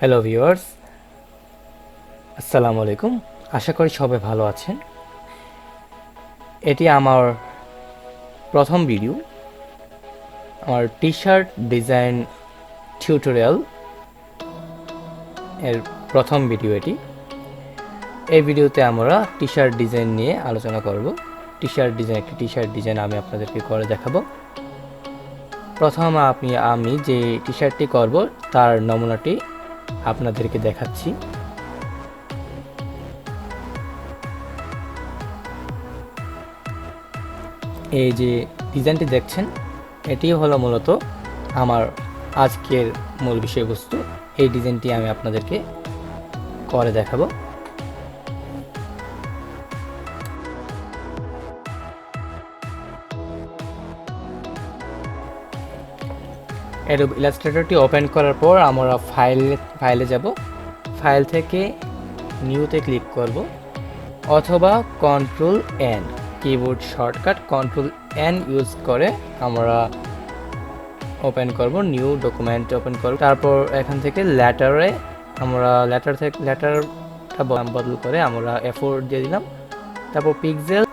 Hello viewers, আসসালামু আলাইকুম। আশা করি সবাই ভালো আছেন। এটি আমার প্রথম ভিডিও, আমার টি শার্ট ডিজাইন টিউটোরিয়াল এর প্রথম ভিডিও এটি। এই ভিডিওতে আমরা টি শার্ট ডিজাইন নিয়ে আলোচনা করব। একটি টি শার্ট ডিজাইন আমি আপনাদেরকে করে দেখাবো। প্রথম আমি যে টি শার্টটি করব তার নমুনাটি আপনাদেরকে দেখাচ্ছি। এই যে ডিজাইনটি দেখছেন, এটি হলো মূলত আমার আজকের মূল বিষয়বস্তু। এই ডিজাইনটি আমি আপনাদেরকে করে দেখাবো। অ্যাডোব ইলাস্ট্রেটরটি ওপেন করার পর আমরা ফাইলে যাব। ফাইল থেকে নিউতে ক্লিক করব অথবা control N, keyboard shortcut control N use করে আমরা ওপেন করব, নিউ ডকুমেন্ট ওপেন করব। তারপর এখান থেকে লেটারটা বদল করে আমরা A4 দিয়ে দিলাম। তারপর pixel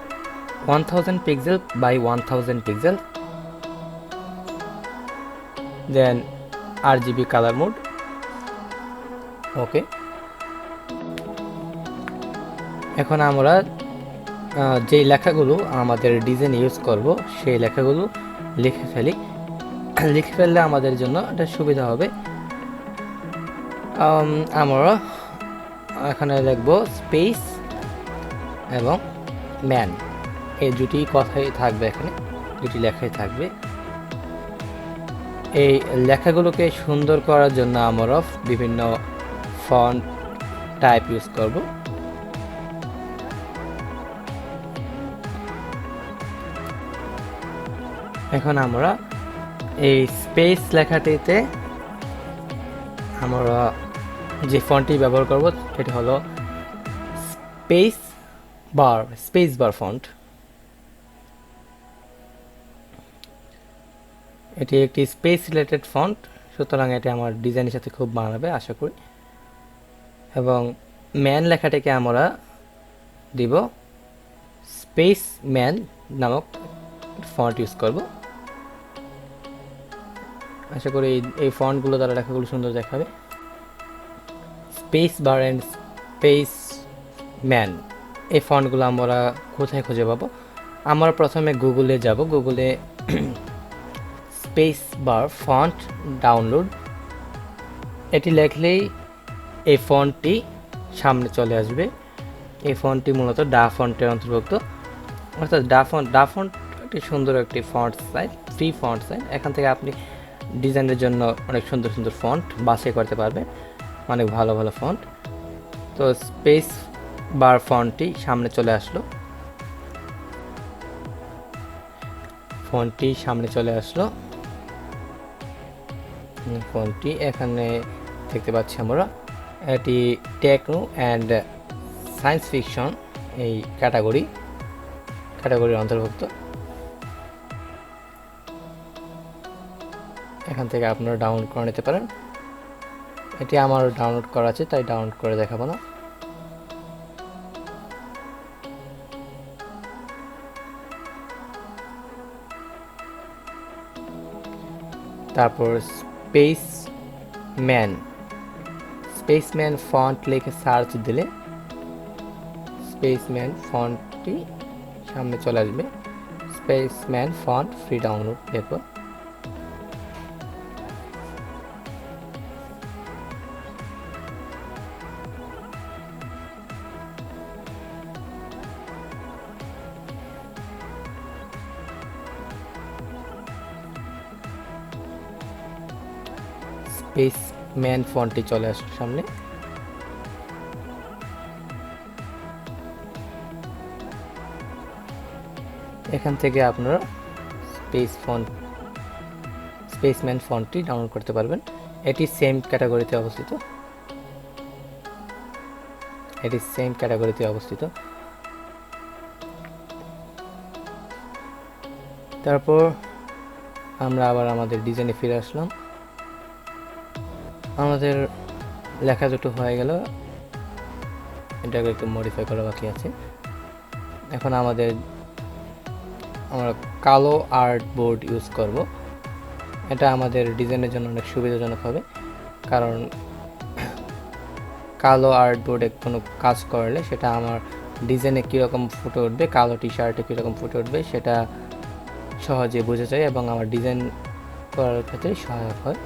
1000 pixel by 1000 pixel, then RGB colour mode, okay. এখন আমরা যেই লেখাগুলো আমাদের ডিজাইন ইউজ করব সেই লেখাগুলো লিখে ফেললে আমাদের জন্য এটা সুবিধা হবে। আমরা এখানে লিখব স্পেস এবং ম্যান, এই দুটি কথাই থাকবে, এখানে দুটি লেখাই থাকবে। এই লেখাগুলোকে সুন্দর করার জন্য আমরা বিভিন্ন ফন্ট টাইপ ইউজ করব। এখন আমরা এই স্পেস লেখাটিতে আমরা যে ফন্টটি ব্যবহার করব সেটি হলো স্পেস বার ফন্ট। এটি একটি স্পেস রিলেটেড ফন্ট, সুতরাং এটি আমার ডিজাইনের সাথে খুব মানাবে আশা করি। এবং ম্যান লেখাটিকে আমরা দিব স্পেস ম্যান নামক ফন্ট ইউজ করব। আশা করি এই ফন্টগুলো দ্বারা লেখাগুলো সুন্দর দেখাবে। Space bar and space man, এই ফন্টগুলো আমরা কোথায় খুঁজে পাবো? আমরা প্রথমে গুগলে যাব। গুগলে স্পেস বার ফন্ট ডাউনলোড, এটি লেখলেই এই ফন্টটি সামনে চলে আসবে। এই ফন্টটি মূলত ডা ফন্টের অন্তর্ভুক্ত, অর্থাৎ ডা ফন্ট একটি সুন্দর একটি font size, free font size. এখান থেকে আপনি ডিজাইনের জন্য অনেক সুন্দর সুন্দর ফন্ট বাছাই করতে পারবেন, অনেক ভালো ভালো ফন্ট। তো স্পেস বার ফন্টটি সামনে চলে আসলো, ফন্টটি এখানে দেখতে পাচ্ছি আমরা। এটি টেকনো অ্যান্ড সায়েন্স ফিকশন এই ক্যাটাগরির অন্তর্ভুক্ত। এখান থেকে আপনারা ডাউনলোড করে নিতে পারেন। এটি আমার ডাউনলোড করা আছে, তাই ডাউনলোড করে দেখাবো না। তারপর স্পেসম্যান ফন্ট লিখে সার্চ দিলে স্পেসম্যান ফন্টটি সামনে চলে আসবে। স্পেসম্যান ফন্ট ফ্রি ডাউনলোড দেখব। স্পেসম্যান ফন্টটি চলে আসলো সামনে। এখান থেকে আপনারা স্পেসম্যান ফন্টটি ডাউনলোড করতে পারবেন। এটি সেম ক্যাটাগরিতে অবস্থিত। তারপর আমরা আবার আমাদের ডিজাইনে ফিরে আসলাম। আমাদের লেখা দুটো হয়ে গেল, এটাকে একটু মডিফাই করা বাকি আছে। এখন আমরা কালো আর্ট বোর্ড ইউজ করব। এটা আমাদের ডিজাইনের জন্য অনেক সুবিধাজনক হবে, কারণ কালো আর্ট বোর্ডে কোনো কাজ করলে সেটা আমার ডিজাইনে কীরকম ফুটে উঠবে, কালো টি শার্টে কীরকম ফুটে উঠবে সেটা সহজে বোঝা যায় এবং আমার ডিজাইন করার ক্ষেত্রে সহায়ক হয়।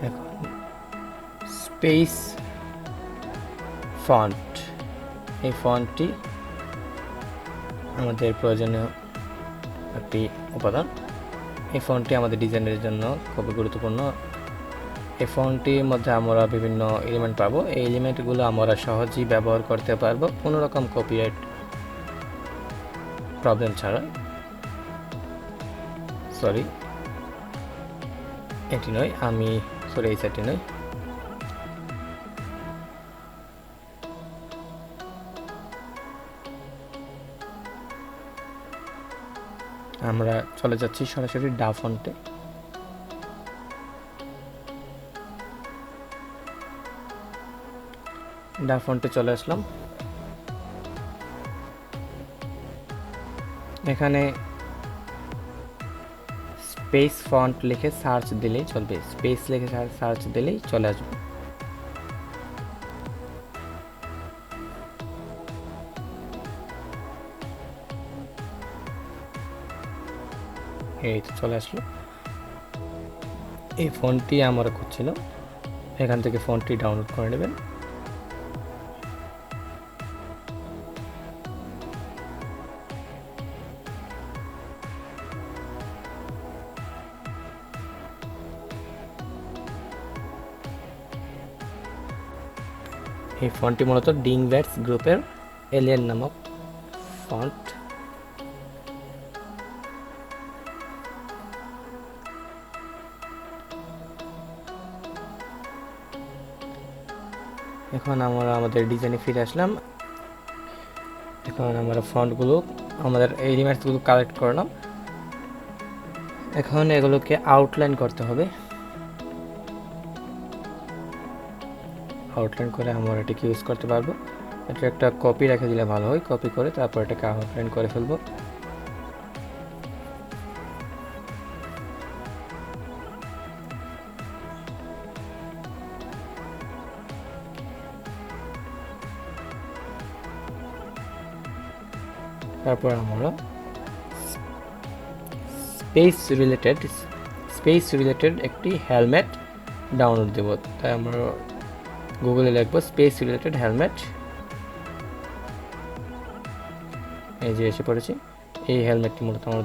এখন স্পেস ফন্ট, এই ফন্টটি আমাদের প্রয়োজনীয় একটি উপাদান। এই ফন্টটি আমাদের ডিজাইনের জন্য খুবই গুরুত্বপূর্ণ। এই ফন্টটির মধ্যে আমরা বিভিন্ন এলিমেন্ট পাবো। এই এলিমেন্টগুলো আমরা সহজেই ব্যবহার করতে পারবো কোনো রকম কপিরাইট প্রবলেম ছাড়া। সরি, এটি নয়, এই সাইটটি নয়। আমরা চলে যাচ্ছি সরাসরি ডা ফন্টে। ডা ফন্টে চলে আসলাম। এখানে স্পেস ফন্ট লিখে সার্চ দিলেই চলবে, স্পেস লিখে সার্চ দিলেই চলে আসবে। এই তো চলে আসলো। এই ফন্টটি আমরা খুঁজছিল, এখান থেকে ফন্টটি ডাউনলোড করে নেবেন। এই ফন্টটি মূলত ডিংব্যাটস গ্রুপের এলিয়েন নামক ফন্ট। এখন আমরা আমাদের ডিজাইনে ফিরে আসলাম। এখন আমরা ফন্টগুলো, আমাদের এলিমেন্টসগুলো কালেক্ট করলাম। এখন এগুলোকে আউটলাইন করতে হবে। আউটলাইন করে আমরা এটাকে ইউজ করতে পারবো। এটা একটা কপি রেখে দিলে ভালো হয়, কপি করে তারপর এটাকে আউটলাইন করে ফেলবো। তারপর আমরা স্পেস রিলেটেড একটি হেলমেট ডাউনলোড দেব। তাই আমরা গুগলে লিখব স্পেস রিলেটেড হেলমেট। এই যে এসে পড়েছি। এই হেলমেটটি মূলত আমার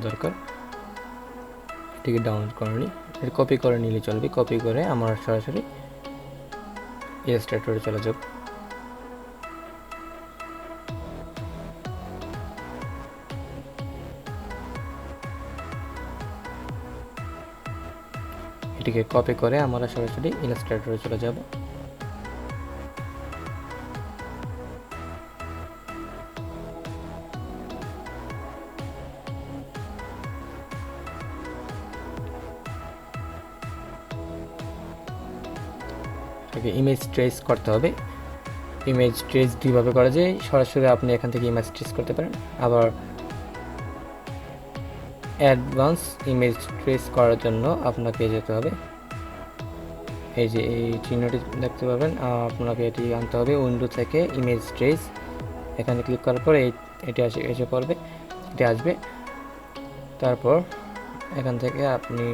দরকার, এটিকে ডাউনলোড করে নিই। এটা কপি করে নিলে চলবে। কপি করে আমরা সরাসরি ইলাস্ট্রেটরে চলে যাব। এটিকে কপি করে আমরা সরাসরি ইলাস্ট্রেটরে চলে যাব। ইমেজ ট্রেস করতে হবে। ইমেজ ট্রেস দুইভাবে করা যায়। সরাসরি আপনি এখান থেকে ইমেজ ট্রেস করতে পারেন, আবার অ্যাডভান্স ইমেজ ট্রেস করার জন্য আপনাকে যেতে হবে, এই যে এই চিহ্নটি দেখতে পাবেন, আপনাকে এটি আনতে হবে উইন্ডো থেকে ইমেজ ট্রেস। এখানে ক্লিক করার পরে এটি এসে পড়বে, এটি আসবে। তারপর এখান থেকে আপনি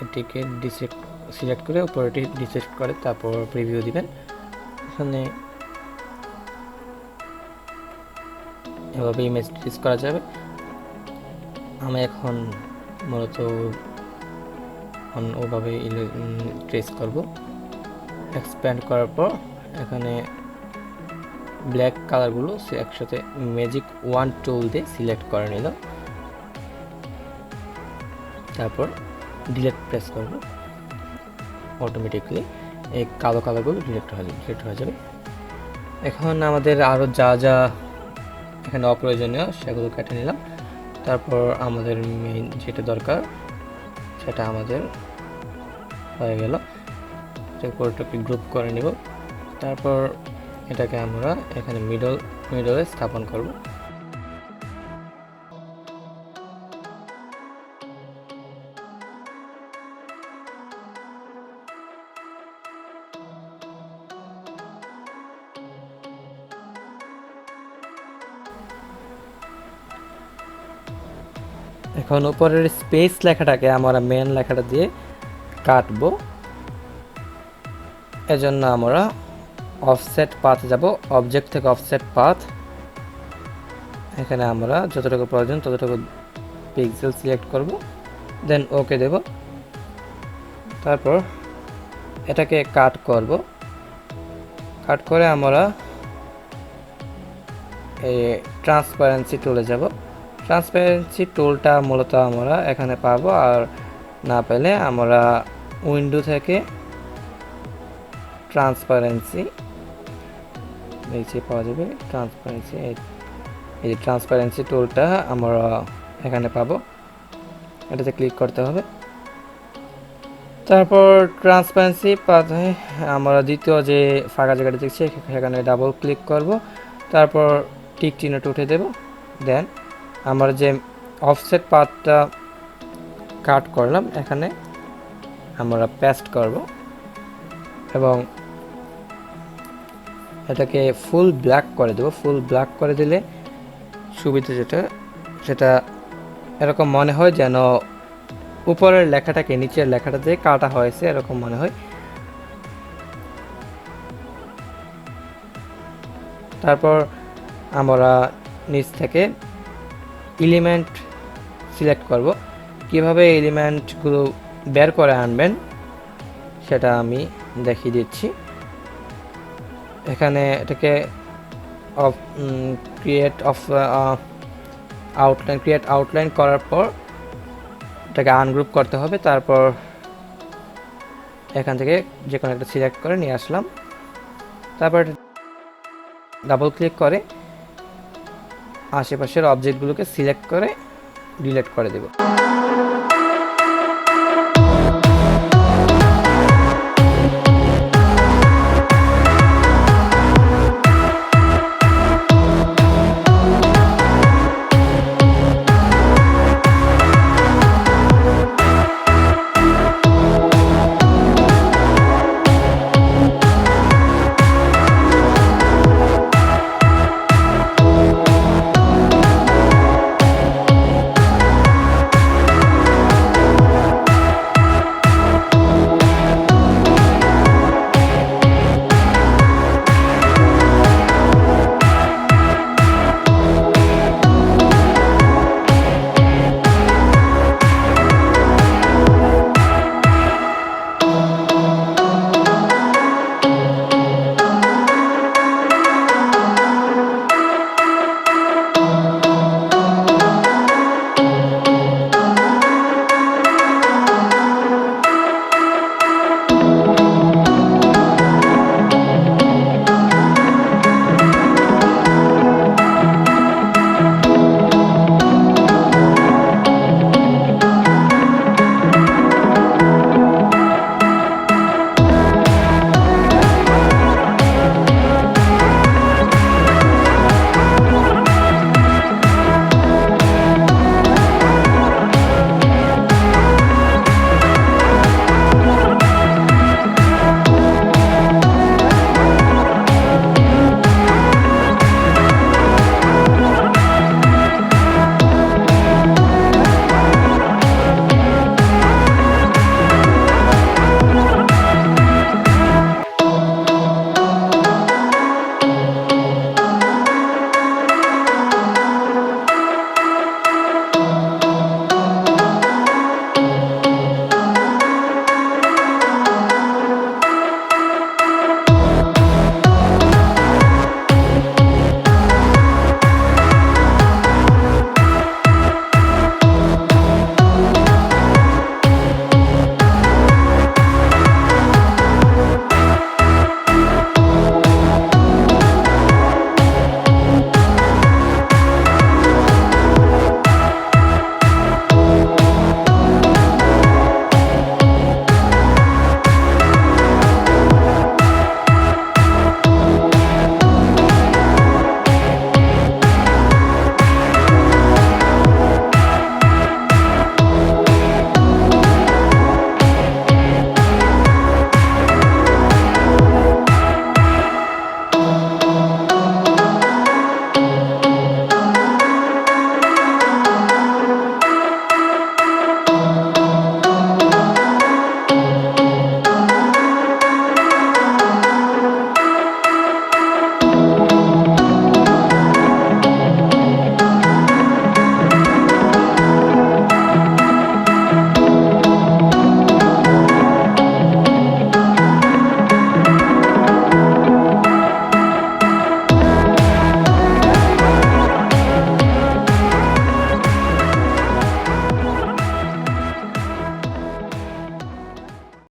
এটিকে সিলেক্ট করে উপরেটি ডিসেক্ট করে তারপর প্রিভিউ দিবেন। এখানে এভাবে ইমেজ ট্রেস করা যাবে। আমি এখন মূলত ওভাবে ট্রেস করব। এক্সপ্যান্ড করার পর এখানে ব্ল্যাক কালারগুলো একসাথে ম্যাজিক ওয়ান টুল দিয়ে সিলেক্ট করে নিল। তারপর ডিলিট প্রেস করব, অটোমেটিকলি এই কালো কালারগুলো ডিলিট হয়ে যাবে। এখন আমাদের আরও যা যা এখানে অপ্রয়োজনীয় সেগুলো কেটে নিলাম। তারপর আমাদের মেইন যেটা দরকার সেটা আমাদের হয়ে গেল। পুরোটাকে গ্রুপ করে নিব। তারপর এটাকে আমরা এখানে মিডলে স্থাপন করব। এখন উপরের স্পেস লেখাটাকে আমরা মেন লেখাটা দিয়ে কাটবো। এজন্য আমরা অফসেট পাথ যাব, অবজেক্ট থেকে অফসেট পাথ। এখানে আমরা যতটুকু প্রয়োজন ততটুকু পিক্সেল সিলেক্ট করব, দেন ওকে দেব। তারপর এটাকে কাট করব। কাট করে আমরা এই ট্রান্সপারেন্সি টুলে যাব। ট্রান্সপারেন্সি টুলটা মূলত আমরা এখানে পাবো, আর না পেলে আমরা উইন্ডো থেকে ট্রান্সপারেন্সি নিচে পাওয়া যাবে। এই ট্রান্সপারেন্সি টুলটা আমরা এখানে পাবো, এটাতে ক্লিক করতে হবে। তারপর ট্রান্সপারেন্সি পাথে আমরা দ্বিতীয় যে ফাঁকা জায়গাটা দেখছি সেখানে ডাবল ক্লিক করব। তারপর টিক চিহ্নটা উঠে দেব। দেন আমরা যে অফসেট পাথটা কাট করলাম এখানে আমরা পেস্ট করব এবং এটাকে ফুল ব্ল্যাক করে দেব। ফুল ব্ল্যাক করে দিলে সুবিধা সেটা এরকম মনে হয় যেন উপরের লেখাটাকে নিচের লেখাটা দিয়ে কাটা হয়েছে, এরকম মনে হয়। তারপর আমরা নিচ থেকে এলিমেন্ট সিলেক্ট করব। কিভাবে এলিমেন্টগুলো বের করে আনবেন সেটা আমি দেখিয়ে দিচ্ছি। এখানে এটাকে ক্রিয়েট আউটলাইন করার পর এটাকে আনগ্রুপ করতে হবে। তারপর এখান থেকে যে কোনো একটা সিলেক্ট করে নিয়ে আসলাম। তারপর ডাবল ক্লিক করে আশেপাশের অবজেক্টগুলোকে সিলেক্ট করে ডিলিট করে দেব।